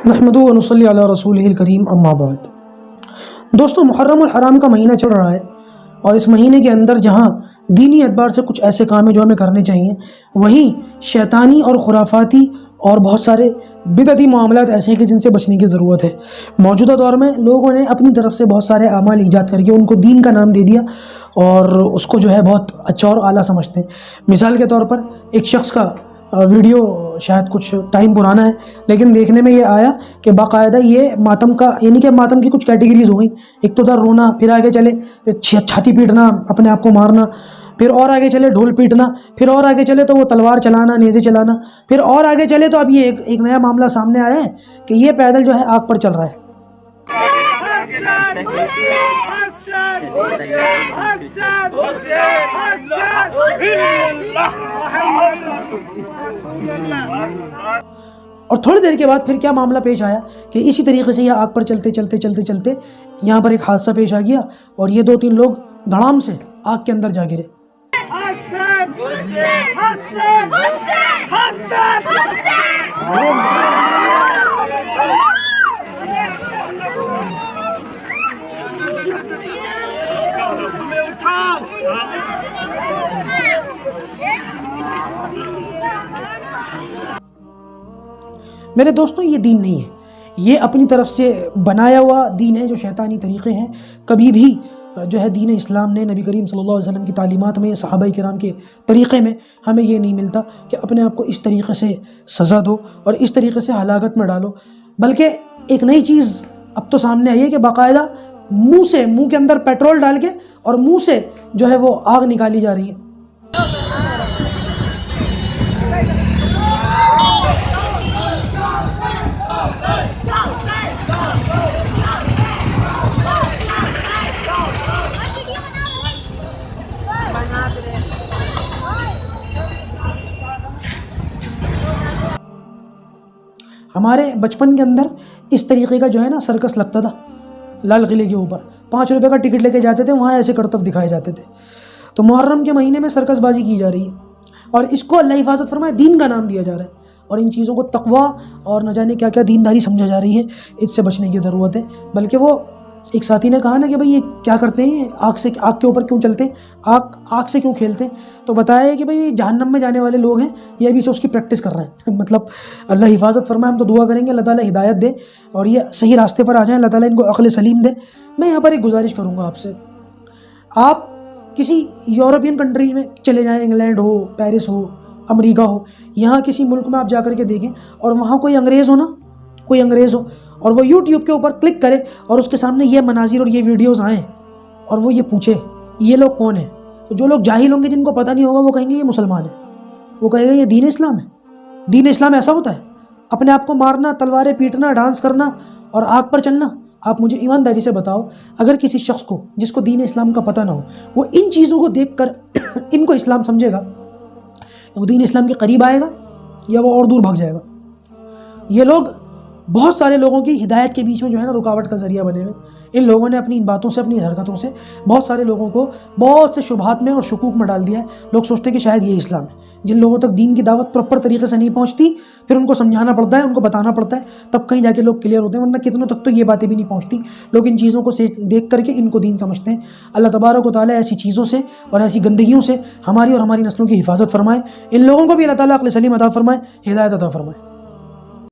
نحمدہ و نصلی علی رسولہ الکریم اما بعد۔ دوستو، محرم الحرام کا مہینہ چل رہا ہے اور اس مہینے کے اندر جہاں دینی اعتبار سے کچھ ایسے کام ہیں جو ہمیں کرنے چاہیے، وہیں شیطانی اور خرافاتی اور بہت سارے بدعتی معاملات ایسے ہیں کہ جن سے بچنے کی ضرورت ہے۔ موجودہ دور میں لوگوں نے اپنی طرف سے بہت سارے اعمال ایجاد کر کے ان کو دین کا نام دے دیا اور اس کو جو ہے بہت اچھا اور اعلیٰ سمجھتے ہیں۔ مثال کے طور پر ایک شخص کا ویڈیو شاید کچھ ٹائم پرانا ہے، لیکن دیکھنے میں یہ آیا کہ باقاعدہ یہ ماتم کا، یعنی کہ ماتم کی کچھ کیٹیگریز ہو گئیں۔ ایک تو تھا رونا، پھر آگے چلے پھر چھاتی پیٹنا، اپنے آپ کو مارنا، پھر اور آگے چلے ڈھول پیٹنا، پھر اور آگے چلے تو وہ تلوار چلانا، نیزے چلانا، پھر اور آگے چلے تو اب یہ ایک نیا معاملہ سامنے آیا ہے کہ یہ پیدل جو ہے آگ پر چل رہا ہے۔ اور تھوڑی دیر کے بعد پھر کیا معاملہ پیش آیا کہ اسی طریقے سے یہ آگ پر چلتے چلتے چلتے چلتے یہاں پر ایک حادثہ پیش آ گیا اور یہ 2-3 لوگ دھڑام سے آگ کے اندر جا گرے۔ میرے دوستوں، یہ دین نہیں ہے، یہ اپنی طرف سے بنایا ہوا دین ہے جو شیطانی طریقے ہیں۔ کبھی بھی جو ہے دین اسلام نے، نبی کریم صلی اللہ علیہ وسلم کی تعلیمات میں، صحابہ کرام کے طریقے میں ہمیں یہ نہیں ملتا کہ اپنے آپ کو اس طریقے سے سزا دو اور اس طریقے سے ہلاکت میں ڈالو، بلکہ ایک نئی چیز اب تو سامنے آئی ہے کہ باقاعدہ منہ کے اندر پیٹرول ڈال کے اور منہ سے جو ہے وہ آگ نکالی جا رہی ہے۔ ہمارے بچپن کے اندر اس طریقے کا جو ہے نا سرکس لگتا تھا لال قلعے کے اوپر، 5 روپے کا ٹکٹ لے کے جاتے تھے، وہاں ایسے کرتب دکھائے جاتے تھے۔ تو محرم کے مہینے میں سرکس بازی کی جا رہی ہے اور اس کو اللہ حفاظت فرمائے دین کا نام دیا جا رہا ہے اور ان چیزوں کو تقویٰ اور نہ جانے کیا کیا دینداری سمجھا جا رہی ہے۔ اس سے بچنے کی ضرورت ہے۔ بلکہ وہ ایک ساتھی نے کہا نا کہ بھئی یہ کیا کرتے ہیں، آگ کے اوپر کیوں چلتے ہیں، آگ سے کیوں کھیلتے ہیں؟ تو بتایا ہے کہ بھئی جہنم میں جانے والے لوگ ہیں، یہ ابھی سے اس کی پریکٹس کر رہے ہیں۔ مطلب اللہ حفاظت فرمائے، ہم تو دعا کریں گے اللہ تعالیٰ ہدایت دے اور یہ صحیح راستے پر آ جائیں، اللہ تعالیٰ ان کو عقل سلیم دے۔ میں یہاں پر ایک گزارش کروں گا آپ سے، آپ کسی یورپین کنٹری میں چلے جائیں، انگلینڈ ہو، پیرس ہو، امریکہ ہو، یہاں کسی ملک میں آپ جا کر کے دیکھیں اور وہاں کوئی انگریز ہو نا، کوئی انگریز ہو اور وہ یوٹیوب کے اوپر کلک کرے اور اس کے سامنے یہ مناظر اور یہ ویڈیوز آئیں اور وہ یہ پوچھے یہ لوگ کون ہیں، تو جو لوگ جاہل ہوں گے، جن کو پتہ نہیں ہوگا، وہ کہیں گے یہ مسلمان ہیں، وہ کہے گا یہ دین اسلام ہے۔ دین اسلام ایسا ہوتا ہے؟ اپنے آپ کو مارنا، تلواریں پیٹنا، ڈانس کرنا اور آگ پر چلنا؟ آپ مجھے ایمانداری سے بتاؤ، اگر کسی شخص کو جس کو دین اسلام کا پتہ نہ ہو، وہ ان چیزوں کو دیکھ کر ان کو اسلام سمجھے گا، وہ دین اسلام کے قریب آئے گا یا وہ اور دور بھاگ جائے گا؟ یہ لوگ بہت سارے لوگوں کی ہدایت کے بیچ میں جو ہے نا رکاوٹ کا ذریعہ بنے ہوئے۔ ان لوگوں نے اپنی ان باتوں سے، اپنی حرکتوں سے بہت سارے لوگوں کو بہت سے شبہات میں اور شکوک میں ڈال دیا ہے۔ لوگ سوچتے ہیں کہ شاید یہ اسلام ہے۔ جن لوگوں تک دین کی دعوت پراپر طریقے سے نہیں پہنچتی، پھر ان کو سمجھانا پڑتا ہے، ان کو بتانا پڑتا ہے، تب کہیں جا کے لوگ کلیئر ہوتے ہیں، ورنہ کتنوں تک تو یہ باتیں بھی نہیں پہنچتی۔ لوگ ان چیزوں کو دیکھ کر کے ان کو دین سمجھتے ہیں۔ اللہ تبارک و تعالیٰ ایسی چیزوں سے اور ایسی گندگیوں سے ہماری اور ہماری نسلوں کی حفاظت فرمائے۔ ان لوگوں کو بھی اللہ تعالیٰ عقل سلیم عطا فرمائے، ہدایت عطا فرمائے۔